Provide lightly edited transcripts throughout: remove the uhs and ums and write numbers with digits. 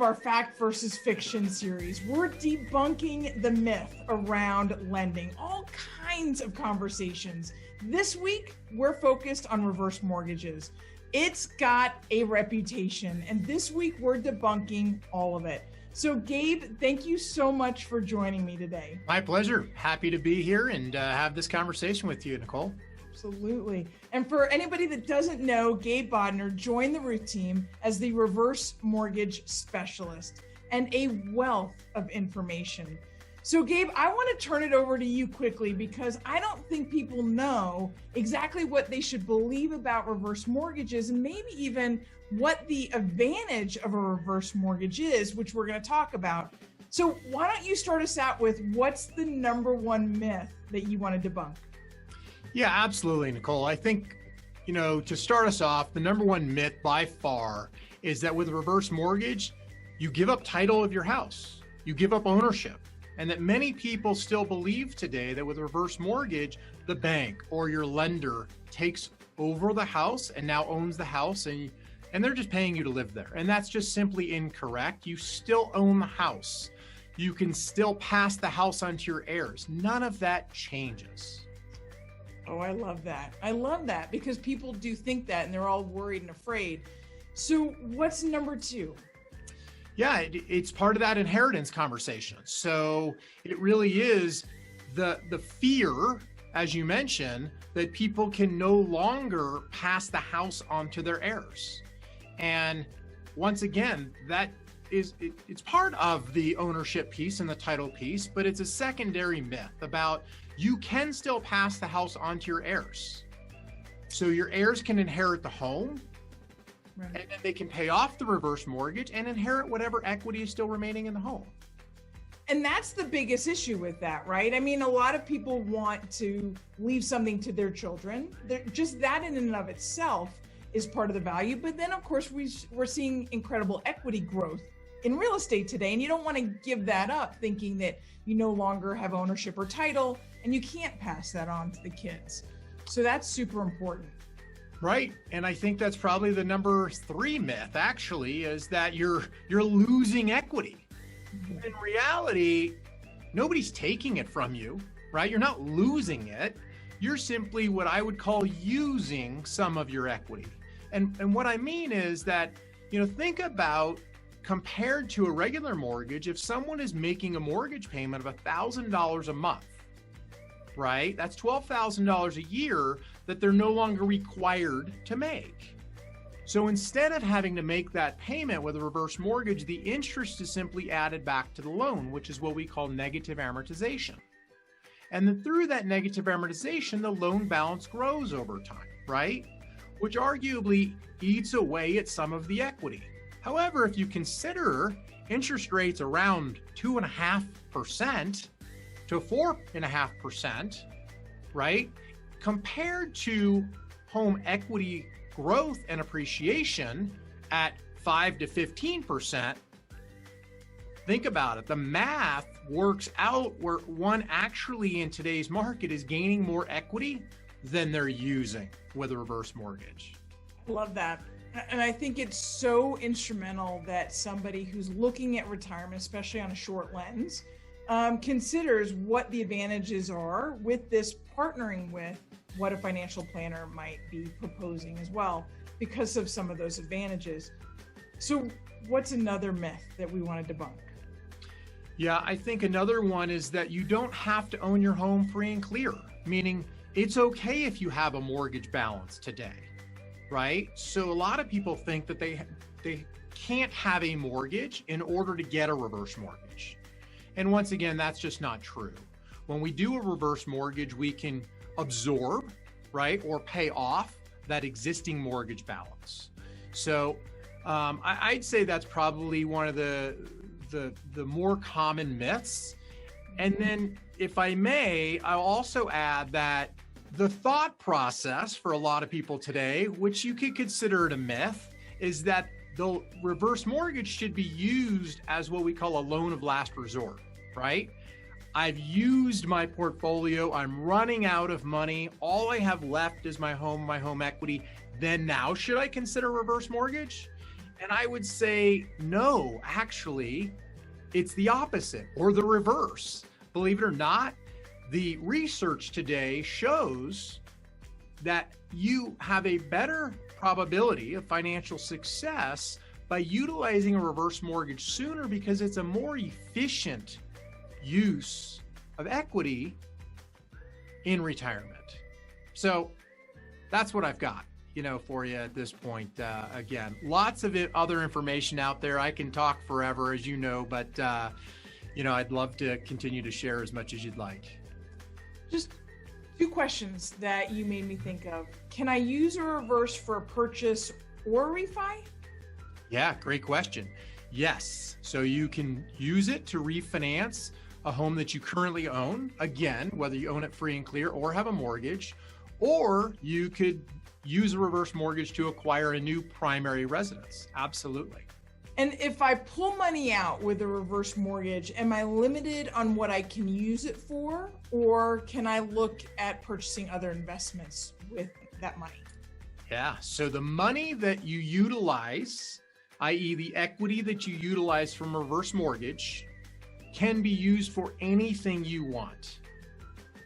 our fact versus fiction series. We're debunking the myth around lending, all kinds of conversations. This week, we're focused on reverse mortgages. It's got a reputation, and this week we're debunking all of it. So Gabe, thank you so much for joining me today. My pleasure. Happy to be here and have this conversation with you, Nicole. Absolutely. And for anybody that doesn't know, Gabe Bodner joined the Rueth team as the reverse mortgage specialist and a wealth of information. So Gabe, I want to turn it over to you quickly because I don't think people know exactly what they should believe about reverse mortgages and maybe even what the advantage of a reverse mortgage is, which we're going to talk about. So why don't you start us out with what's the number one myth that you want to debunk? Yeah, absolutely, Nicole. I think, to start us off, the number one myth by far is that with a reverse mortgage, you give up title of your house, you give up ownership, and that many people still believe today that with a reverse mortgage, the bank or your lender takes over the house and now owns the house and they're just paying you to live there. And that's just simply incorrect. You still own the house. You can still pass the house on to your heirs. None of that changes. Oh, I love that. I love that because people do think that and they're all worried and afraid. So what's number two? Yeah, it's part of that inheritance conversation. So it really is the fear, as you mentioned, that people can no longer pass the house on to their heirs. And once again, it's part of the ownership piece and the title piece, but it's a secondary myth about you can still pass the house on to your heirs. So your heirs can inherit the home, right, and then they can pay off the reverse mortgage and inherit whatever equity is still remaining in the home. And that's the biggest issue with that, right? I mean, a lot of people want to leave something to their children. Just that in and of itself is part of the value. But then, of course, we're seeing incredible equity growth in real estate today. And you don't want to give that up thinking that you no longer have ownership or title and you can't pass that on to the kids. So that's super important. Right. And I think that's probably the number three myth, actually, is that you're losing equity. Mm-hmm. In reality, nobody's taking it from you, right? You're not losing it. You're simply what I would call using some of your equity. And what I mean is that, think about compared to a regular mortgage, if someone is making a mortgage payment of $1,000 a month, right? That's $12,000 a year that they're no longer required to make. So instead of having to make that payment with a reverse mortgage, the interest is simply added back to the loan, which is what we call negative amortization. And then through that negative amortization, the loan balance grows over time, right? Which arguably eats away at some of the equity. However, if you consider interest rates around 2.5% to 4.5%, right? Compared to home equity growth and appreciation at 5 to 15%, think about it. The math works out where one actually in today's market is gaining more equity than they're using with a reverse mortgage. I love that. And I think it's so instrumental that somebody who's looking at retirement, especially on a short lens, considers what the advantages are with this partnering with what a financial planner might be proposing as well because of some of those advantages. So what's another myth that we want to debunk? Yeah, I think another one is that you don't have to own your home free and clear, meaning it's okay if you have a mortgage balance today, right? So a lot of people think that they can't have a mortgage in order to get a reverse mortgage. And once again, that's just not true. When we do a reverse mortgage, we can absorb, right, or pay off that existing mortgage balance. So I'd say that's probably one of the more common myths. And then if I may, I'll also add that the thought process for a lot of people today, which you could consider it a myth, is that the reverse mortgage should be used as what we call a loan of last resort, right? I've used my portfolio, I'm running out of money, all I have left is my home equity, then now should I consider reverse mortgage? And I would say, no, actually, it's the opposite or the reverse. Believe it or not, the research today shows that you have a better probability of financial success by utilizing a reverse mortgage sooner because it's a more efficient use of equity in retirement. So that's what I've got, for you at this point. Again, lots of other information out there. I can talk forever, as you know, but I'd love to continue to share as much as you'd like. Just 2 questions that you made me think of. Can I use a reverse for a purchase or a refi? Yeah, great question. Yes. So you can use it to refinance a home that you currently own. Again, whether you own it free and clear or have a mortgage, or you could use a reverse mortgage to acquire a new primary residence. Absolutely. And if I pull money out with a reverse mortgage, am I limited on what I can use it for? Or can I look at purchasing other investments with that money? Yeah. So the money that you utilize, i.e. the equity that you utilize from a reverse mortgage, can be used for anything you want.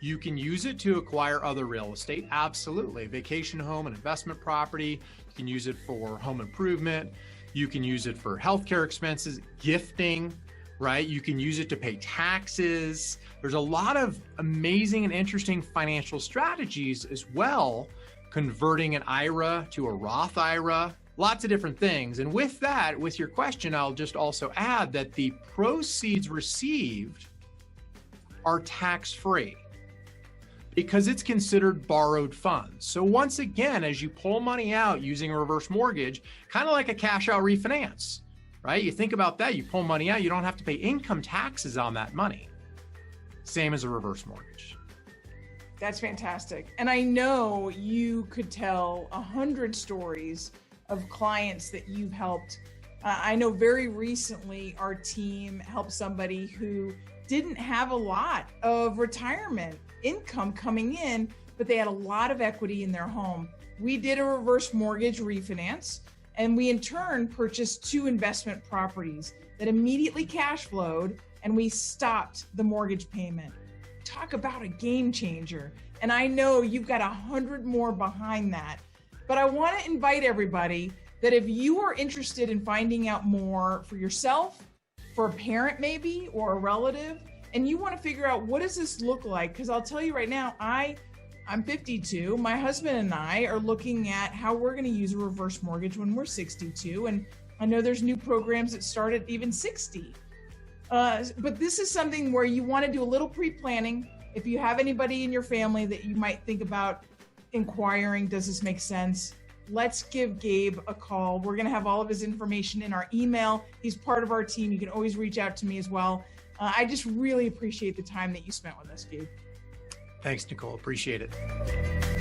You can use it to acquire other real estate. Absolutely. Vacation home, an investment property. You can use it for home improvement. You can use it for healthcare expenses, gifting, right? You can use it to pay taxes. There's a lot of amazing and interesting financial strategies as well, converting an IRA to a Roth IRA, lots of different things. And with that, with your question, I'll just also add that the proceeds received are tax-free because it's considered borrowed funds. So once again, as you pull money out using a reverse mortgage, kind of like a cash out refinance, right? You think about that, you pull money out, you don't have to pay income taxes on that money. Same as a reverse mortgage. That's fantastic. And I know you could tell 100 stories of clients that you've helped. I know very recently our team helped somebody who didn't have a lot of retirement income coming in, but they had a lot of equity in their home. We did a reverse mortgage refinance, and we in turn purchased 2 investment properties that immediately cash flowed, and we stopped the mortgage payment. Talk about a game changer. And I know you've got 100 more behind that, but I want to invite everybody that if you are interested in finding out more for yourself, for a parent maybe, or a relative, and you want to figure out what does this look like? Because I'll tell you right now, I'm 52. My husband and I are looking at how we're going to use a reverse mortgage when we're 62. And I know there's new programs that start at even 60. But this is something where you want to do a little pre-planning. If you have anybody in your family that you might think about inquiring, does this make sense? Let's give Gabe a call. We're going to have all of his information in our email. He's part of our team. You can always reach out to me as well. I just really appreciate the time that you spent with us, Gabe. Thanks, Nicole. Appreciate it.